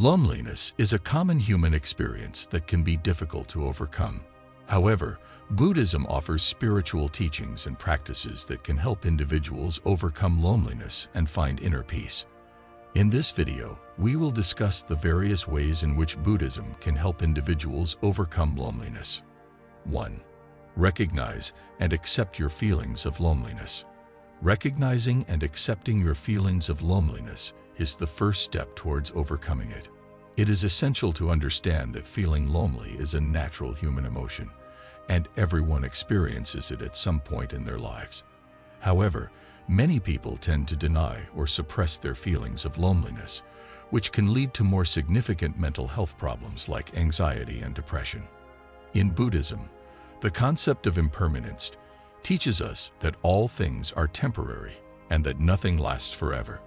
Loneliness is a common human experience that can be difficult to overcome. However, Buddhism offers spiritual teachings and practices that can help individuals overcome loneliness and find inner peace. In this video, we will discuss the various ways in which Buddhism can help individuals overcome loneliness. 1. Recognize and accept your feelings of loneliness. Recognizing and accepting your feelings of loneliness is the first step towards overcoming it. It is essential to understand that feeling lonely is a natural human emotion, and everyone experiences it at some point in their lives. However, many people tend to deny or suppress their feelings of loneliness, which can lead to more significant mental health problems like anxiety and depression. In Buddhism, the concept of impermanence teaches us that all things are temporary and that nothing lasts forever.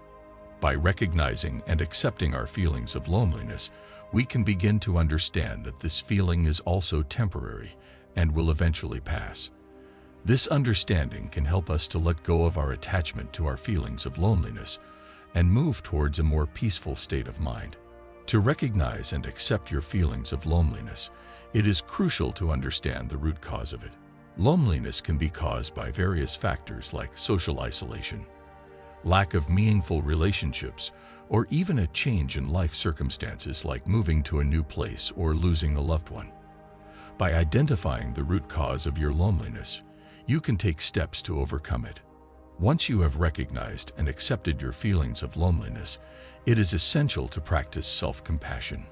By recognizing and accepting our feelings of loneliness, we can begin to understand that this feeling is also temporary and will eventually pass. This understanding can help us to let go of our attachment to our feelings of loneliness and move towards a more peaceful state of mind. To recognize and accept your feelings of loneliness, it is crucial to understand the root cause of it. Loneliness can be caused by various factors like social isolation, lack of meaningful relationships, or even a change in life circumstances like moving to a new place or losing a loved one. By identifying the root cause of your loneliness, you can take steps to overcome it. Once you have recognized and accepted your feelings of loneliness, it is essential to practice self-compassion.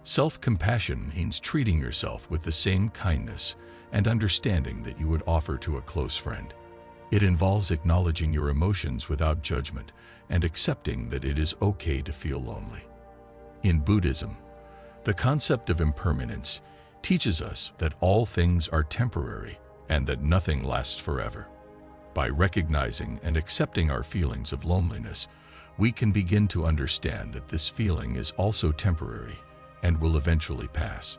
Self-compassion means treating yourself with the same kindness and understanding that you would offer to a close friend. It involves acknowledging your emotions without judgment and accepting that it is okay to feel lonely. In Buddhism, the concept of impermanence teaches us that all things are temporary and that nothing lasts forever. By recognizing and accepting our feelings of loneliness, we can begin to understand that this feeling is also temporary and will eventually pass.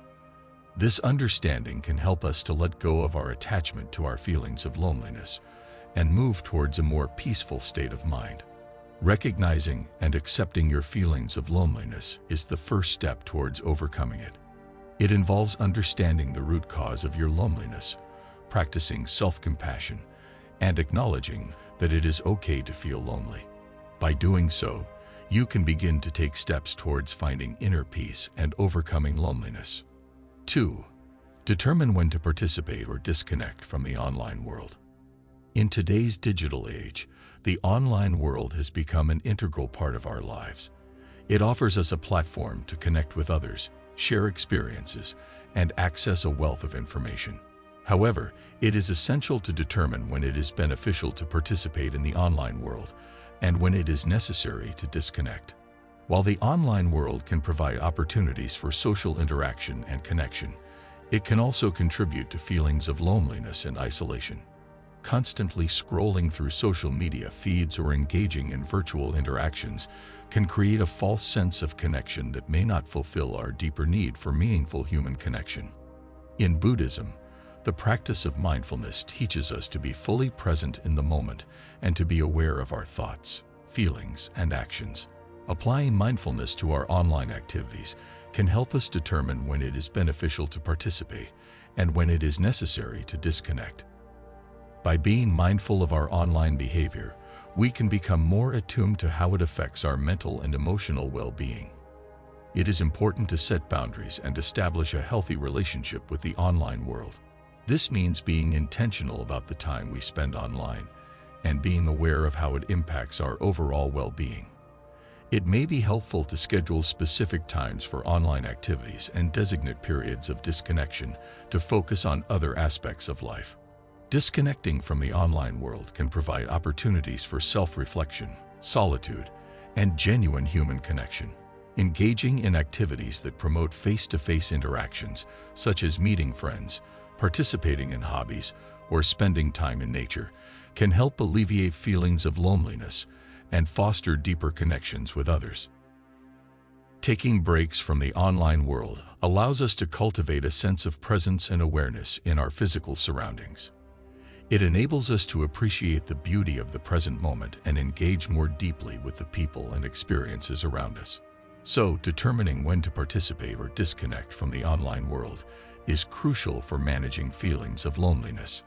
This understanding can help us to let go of our attachment to our feelings of loneliness and move towards a more peaceful state of mind. Recognizing and accepting your feelings of loneliness is the first step towards overcoming it. It involves understanding the root cause of your loneliness, practicing self-compassion, and acknowledging that it is okay to feel lonely. By doing so, you can begin to take steps towards finding inner peace and overcoming loneliness. 2. Determine when to participate or disconnect from the online world. In today's digital age, the online world has become an integral part of our lives. It offers us a platform to connect with others, share experiences, and access a wealth of information. However, it is essential to determine when it is beneficial to participate in the online world and when it is necessary to disconnect. While the online world can provide opportunities for social interaction and connection, it can also contribute to feelings of loneliness and isolation. Constantly scrolling through social media feeds or engaging in virtual interactions can create a false sense of connection that may not fulfill our deeper need for meaningful human connection. In Buddhism, the practice of mindfulness teaches us to be fully present in the moment and to be aware of our thoughts, feelings, and actions. Applying mindfulness to our online activities can help us determine when it is beneficial to participate and when it is necessary to disconnect. By being mindful of our online behavior, we can become more attuned to how it affects our mental and emotional well-being. It is important to set boundaries and establish a healthy relationship with the online world. This means being intentional about the time we spend online and being aware of how it impacts our overall well-being. It may be helpful to schedule specific times for online activities and designate periods of disconnection to focus on other aspects of life. Disconnecting from the online world can provide opportunities for self-reflection, solitude, and genuine human connection. Engaging in activities that promote face-to-face interactions, such as meeting friends, participating in hobbies, or spending time in nature, can help alleviate feelings of loneliness and foster deeper connections with others. Taking breaks from the online world allows us to cultivate a sense of presence and awareness in our physical surroundings. It enables us to appreciate the beauty of the present moment and engage more deeply with the people and experiences around us. So, determining when to participate or disconnect from the online world is crucial for managing feelings of loneliness.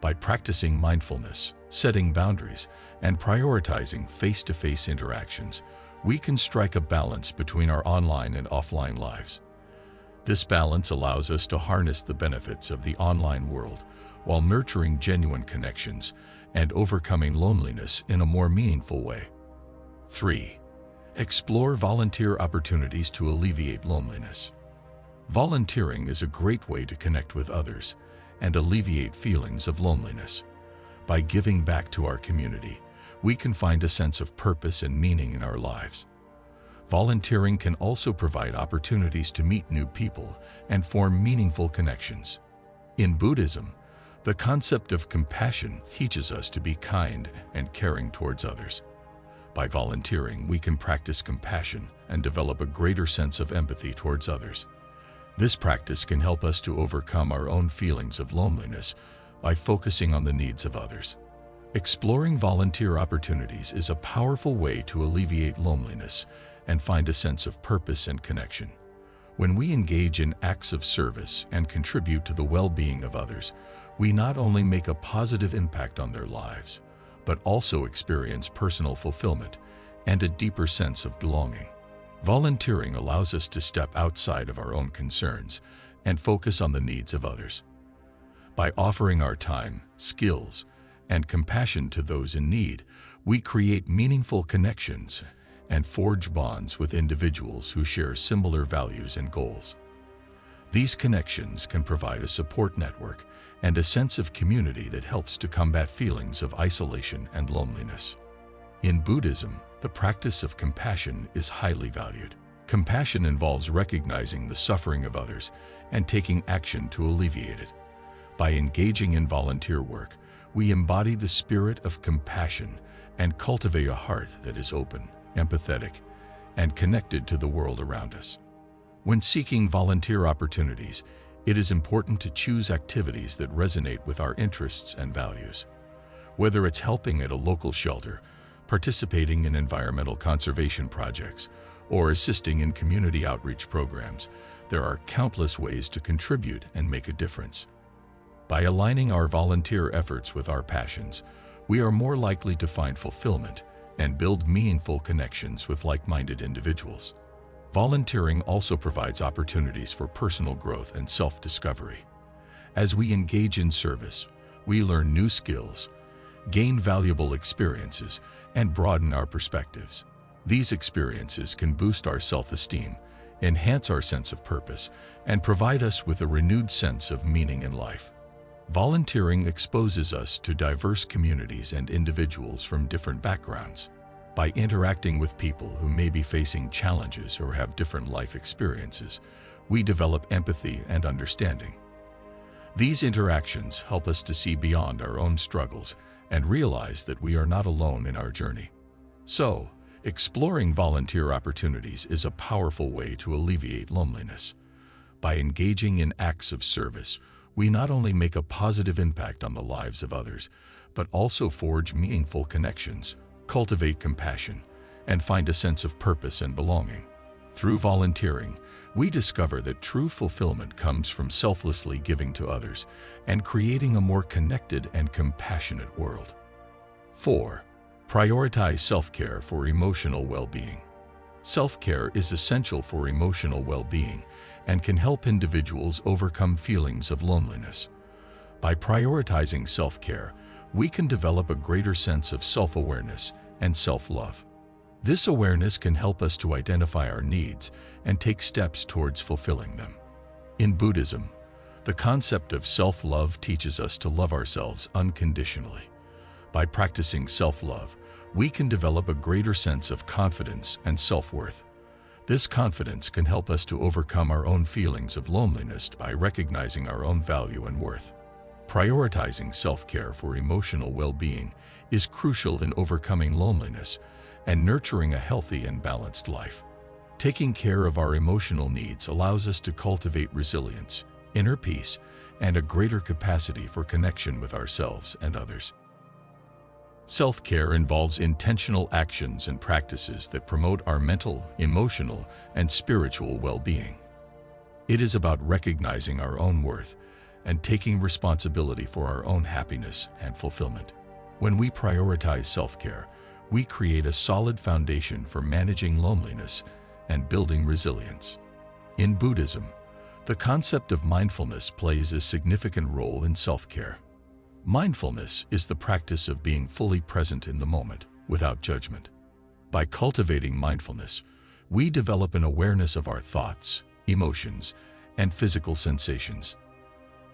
By practicing mindfulness, setting boundaries, and prioritizing face-to-face interactions, we can strike a balance between our online and offline lives. This balance allows us to harness the benefits of the online world while nurturing genuine connections and overcoming loneliness in a more meaningful way. 3. Explore volunteer opportunities to alleviate loneliness. Volunteering is a great way to connect with others and alleviate feelings of loneliness. By giving back to our community, we can find a sense of purpose and meaning in our lives. Volunteering can also provide opportunities to meet new people and form meaningful connections. In Buddhism, the concept of compassion teaches us to be kind and caring towards others. By volunteering, we can practice compassion and develop a greater sense of empathy towards others. This practice can help us to overcome our own feelings of loneliness by focusing on the needs of others. Exploring volunteer opportunities is a powerful way to alleviate loneliness and find a sense of purpose and connection. When we engage in acts of service and contribute to the well-being of others, we not only make a positive impact on their lives, but also experience personal fulfillment and a deeper sense of belonging. Volunteering allows us to step outside of our own concerns and focus on the needs of others. By offering our time, skills, and compassion to those in need, we create meaningful connections and forge bonds with individuals who share similar values and goals. These connections can provide a support network and a sense of community that helps to combat feelings of isolation and loneliness. In Buddhism, the practice of compassion is highly valued. Compassion involves recognizing the suffering of others and taking action to alleviate it. By engaging in volunteer work, we embody the spirit of compassion and cultivate a heart that is open, empathetic, and connected to the world around us. When seeking volunteer opportunities, it is important to choose activities that resonate with our interests and values. Whether it's helping at a local shelter, participating in environmental conservation projects, or assisting in community outreach programs, there are countless ways to contribute and make a difference. By aligning our volunteer efforts with our passions, we are more likely to find fulfillment and build meaningful connections with like-minded individuals. Volunteering also provides opportunities for personal growth and self-discovery. As we engage in service, we learn new skills, gain valuable experiences, and broaden our perspectives. These experiences can boost our self-esteem, enhance our sense of purpose, and provide us with a renewed sense of meaning in life. Volunteering exposes us to diverse communities and individuals from different backgrounds. By interacting with people who may be facing challenges or have different life experiences, we develop empathy and understanding. These interactions help us to see beyond our own struggles and realize that we are not alone in our journey. So, exploring volunteer opportunities is a powerful way to alleviate loneliness. By engaging in acts of service, we not only make a positive impact on the lives of others, but also forge meaningful connections, cultivate compassion, and find a sense of purpose and belonging. Through volunteering, we discover that true fulfillment comes from selflessly giving to others and creating a more connected and compassionate world. 4. Prioritize self-care for emotional well-being. Self-care is essential for emotional well-being and can help individuals overcome feelings of loneliness. By prioritizing self-care, we can develop a greater sense of self-awareness and self-love. This awareness can help us to identify our needs and take steps towards fulfilling them. In Buddhism, the concept of self-love teaches us to love ourselves unconditionally. By practicing self-love, we can develop a greater sense of confidence and self-worth. This confidence can help us to overcome our own feelings of loneliness by recognizing our own value and worth. Prioritizing self-care for emotional well-being is crucial in overcoming loneliness and nurturing a healthy and balanced life. Taking care of our emotional needs allows us to cultivate resilience, inner peace, and a greater capacity for connection with ourselves and others. Self-care involves intentional actions and practices that promote our mental, emotional, and spiritual well-being. It is about recognizing our own worth and taking responsibility for our own happiness and fulfillment. When we prioritize self-care, we create a solid foundation for managing loneliness and building resilience. In Buddhism, the concept of mindfulness plays a significant role in self-care. Mindfulness is the practice of being fully present in the moment, without judgment. By cultivating mindfulness, we develop an awareness of our thoughts, emotions, and physical sensations.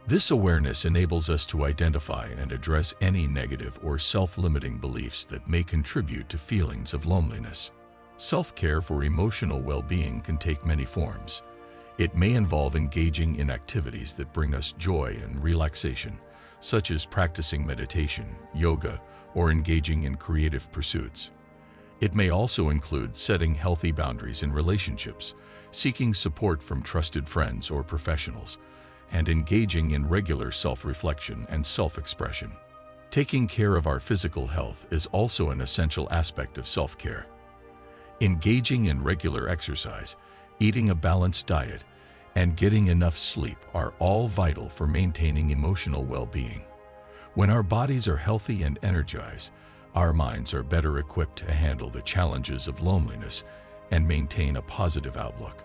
This awareness enables us to identify and address any negative or self-limiting beliefs that may contribute to feelings of loneliness. Self-care for emotional well-being can take many forms. It may involve engaging in activities that bring us joy and relaxation, such as practicing meditation, yoga, or engaging in creative pursuits. It may also include setting healthy boundaries in relationships, seeking support from trusted friends or professionals, and engaging in regular self-reflection and self-expression. Taking care of our physical health is also an essential aspect of self-care. Engaging in regular exercise, eating a balanced diet, and getting enough sleep are all vital for maintaining emotional well-being. When our bodies are healthy and energized, our minds are better equipped to handle the challenges of loneliness and maintain a positive outlook.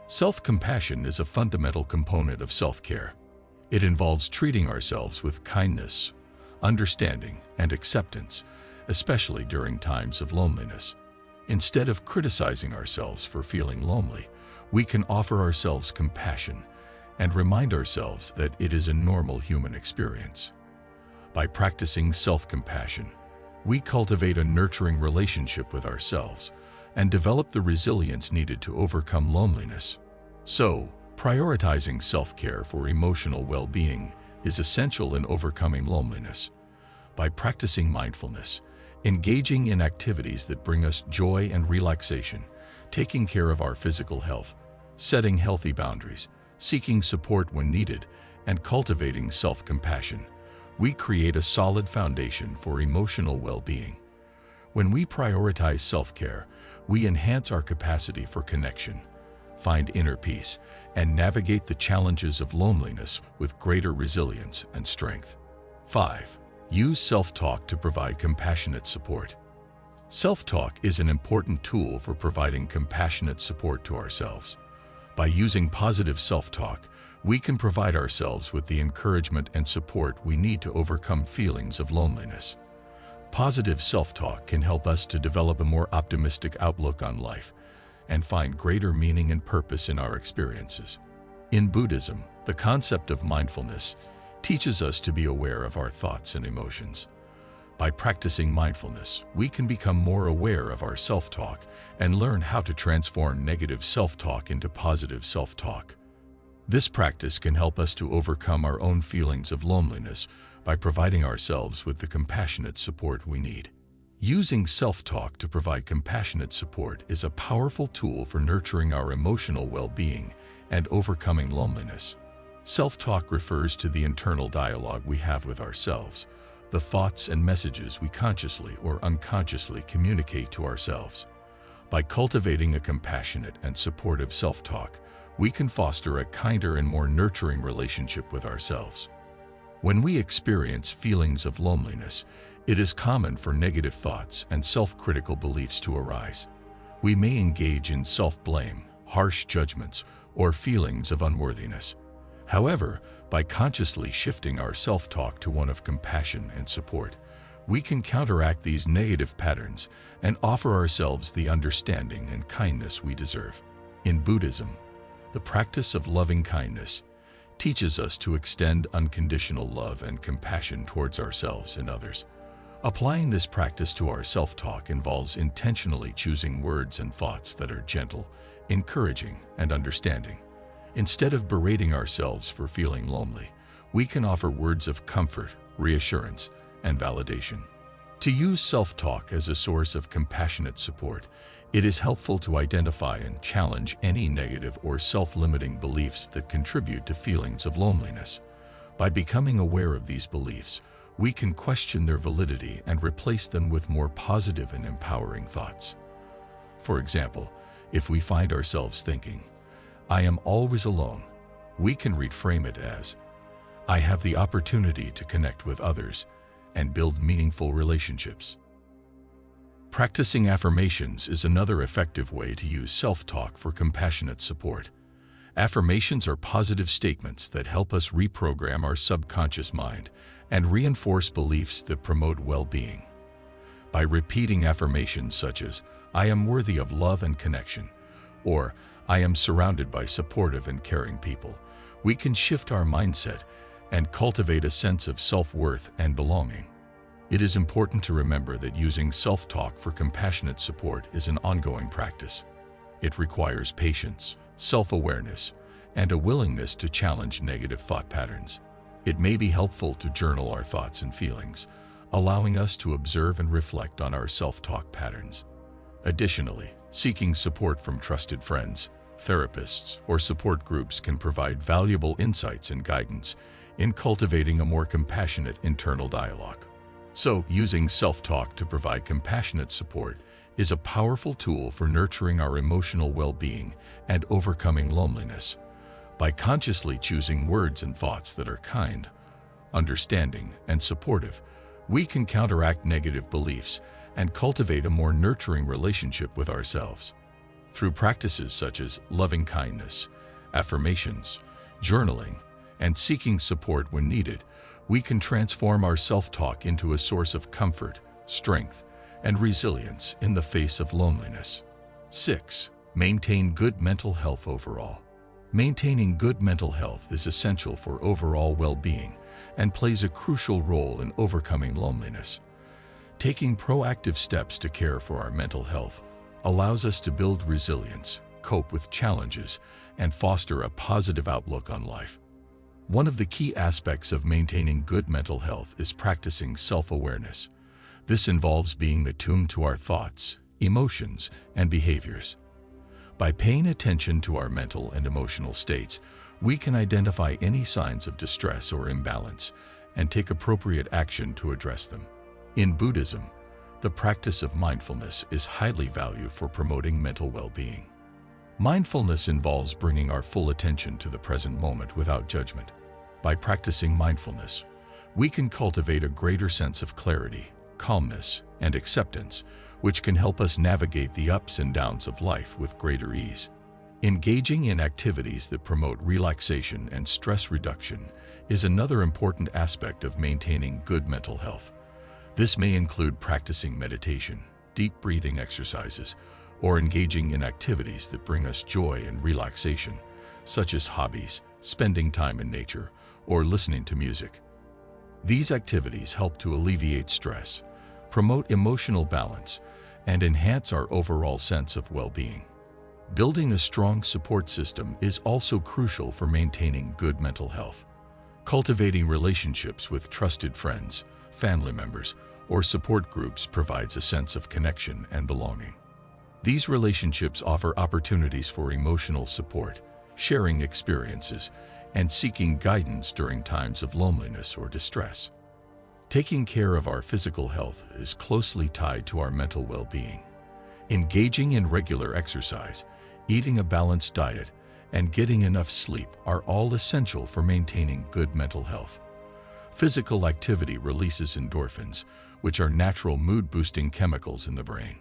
Self-compassion is a fundamental component of self-care. It involves treating ourselves with kindness, understanding, and acceptance, especially during times of loneliness. Instead of criticizing ourselves for feeling lonely, we can offer ourselves compassion and remind ourselves that it is a normal human experience. By practicing self-compassion, we cultivate a nurturing relationship with ourselves and develop the resilience needed to overcome loneliness. So, prioritizing self-care for emotional well-being is essential in overcoming loneliness. By practicing mindfulness, engaging in activities that bring us joy and relaxation, taking care of our physical health, setting healthy boundaries, seeking support when needed, and cultivating self-compassion, we create a solid foundation for emotional well-being. When we prioritize self-care, we enhance our capacity for connection, find inner peace, and navigate the challenges of loneliness with greater resilience and strength. 5. Use self-talk to provide compassionate support. Self-talk is an important tool for providing compassionate support to ourselves. By using positive self-talk, we can provide ourselves with the encouragement and support we need to overcome feelings of loneliness. Positive self-talk can help us to develop a more optimistic outlook on life and find greater meaning and purpose in our experiences. In Buddhism, the concept of mindfulness teaches us to be aware of our thoughts and emotions. By practicing mindfulness, we can become more aware of our self-talk and learn how to transform negative self-talk into positive self-talk. This practice can help us to overcome our own feelings of loneliness by providing ourselves with the compassionate support we need. Using self-talk to provide compassionate support is a powerful tool for nurturing our emotional well-being and overcoming loneliness. Self-talk refers to the internal dialogue we have with ourselves, the thoughts and messages we consciously or unconsciously communicate to ourselves. By cultivating a compassionate and supportive self-talk, we can foster a kinder and more nurturing relationship with ourselves. When we experience feelings of loneliness, it is common for negative thoughts and self-critical beliefs to arise. We may engage in self-blame, harsh judgments, or feelings of unworthiness. However, by consciously shifting our self-talk to one of compassion and support, we can counteract these negative patterns and offer ourselves the understanding and kindness we deserve. In Buddhism, the practice of loving kindness teaches us to extend unconditional love and compassion towards ourselves and others. Applying this practice to our self-talk involves intentionally choosing words and thoughts that are gentle, encouraging, and understanding. Instead of berating ourselves for feeling lonely, we can offer words of comfort, reassurance, and validation. To use self-talk as a source of compassionate support, it is helpful to identify and challenge any negative or self-limiting beliefs that contribute to feelings of loneliness. By becoming aware of these beliefs, we can question their validity and replace them with more positive and empowering thoughts. For example, if we find ourselves thinking, "I am always alone," we can reframe it as, "I have the opportunity to connect with others and build meaningful relationships." Practicing affirmations is another effective way to use self-talk for compassionate support. Affirmations are positive statements that help us reprogram our subconscious mind and reinforce beliefs that promote well-being. By repeating affirmations such as, "I am worthy of love and connection," or "I am surrounded by supportive and caring people," we can shift our mindset and cultivate a sense of self-worth and belonging. It is important to remember that using self-talk for compassionate support is an ongoing practice. It requires patience, self-awareness, and a willingness to challenge negative thought patterns. It may be helpful to journal our thoughts and feelings, allowing us to observe and reflect on our self-talk patterns. Additionally, seeking support from trusted friends, therapists, or support groups can provide valuable insights and guidance in cultivating a more compassionate internal dialogue. So, using self-talk to provide compassionate support is a powerful tool for nurturing our emotional well-being and overcoming loneliness. By consciously choosing words and thoughts that are kind, understanding, and supportive, we can counteract negative beliefs and cultivate a more nurturing relationship with ourselves. Through practices such as loving kindness, affirmations, journaling, and seeking support when needed, we can transform our self-talk into a source of comfort, strength, and resilience in the face of loneliness. 6. Maintain good mental health overall. Maintaining good mental health is essential for overall well-being and plays a crucial role in overcoming loneliness. Taking proactive steps to care for our mental health allows us to build resilience, cope with challenges, and foster a positive outlook on life. One of the key aspects of maintaining good mental health is practicing self-awareness. This involves being attuned to our thoughts, emotions, and behaviors. By paying attention to our mental and emotional states, we can identify any signs of distress or imbalance and take appropriate action to address them. In Buddhism, the practice of mindfulness is highly valued for promoting mental well-being. Mindfulness involves bringing our full attention to the present moment without judgment. By practicing mindfulness, we can cultivate a greater sense of clarity, calmness, and acceptance, which can help us navigate the ups and downs of life with greater ease. Engaging in activities that promote relaxation and stress reduction is another important aspect of maintaining good mental health. This may include practicing meditation, deep breathing exercises, or engaging in activities that bring us joy and relaxation, such as hobbies, spending time in nature, or listening to music. These activities help to alleviate stress, promote emotional balance, and enhance our overall sense of well-being. Building a strong support system is also crucial for maintaining good mental health. Cultivating relationships with trusted friends, family members, or support groups provides a sense of connection and belonging. These relationships offer opportunities for emotional support, sharing experiences, and seeking guidance during times of loneliness or distress. Taking care of our physical health is closely tied to our mental well-being. Engaging in regular exercise, eating a balanced diet, and getting enough sleep are all essential for maintaining good mental health. Physical activity releases endorphins, which are natural mood-boosting chemicals in the brain.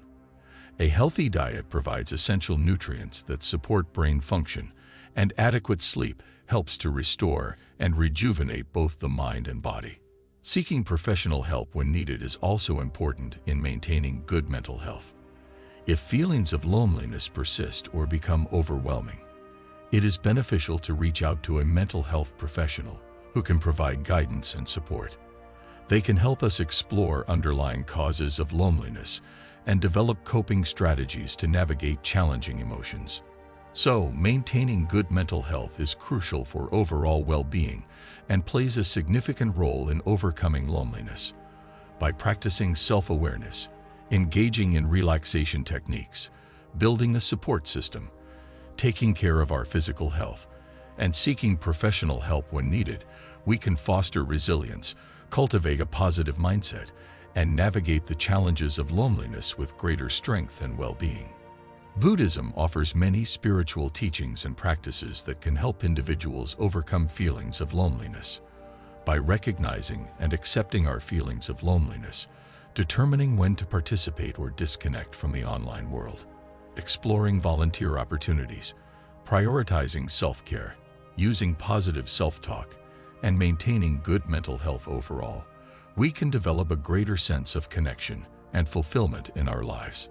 A healthy diet provides essential nutrients that support brain function, and adequate sleep helps to restore and rejuvenate both the mind and body. Seeking professional help when needed is also important in maintaining good mental health. If feelings of loneliness persist or become overwhelming, it is beneficial to reach out to a mental health professional who can provide guidance and support. They can help us explore underlying causes of loneliness and develop coping strategies to navigate challenging emotions. So, maintaining good mental health is crucial for overall well-being and plays a significant role in overcoming loneliness. By practicing self-awareness, engaging in relaxation techniques, building a support system, taking care of our physical health, and seeking professional help when needed, we can foster resilience, cultivate a positive mindset, and navigate the challenges of loneliness with greater strength and well-being. Buddhism offers many spiritual teachings and practices that can help individuals overcome feelings of loneliness. By recognizing and accepting our feelings of loneliness, determining when to participate or disconnect from the online world, exploring volunteer opportunities, prioritizing self-care, using positive self-talk, and maintaining good mental health overall, we can develop a greater sense of connection and fulfillment in our lives.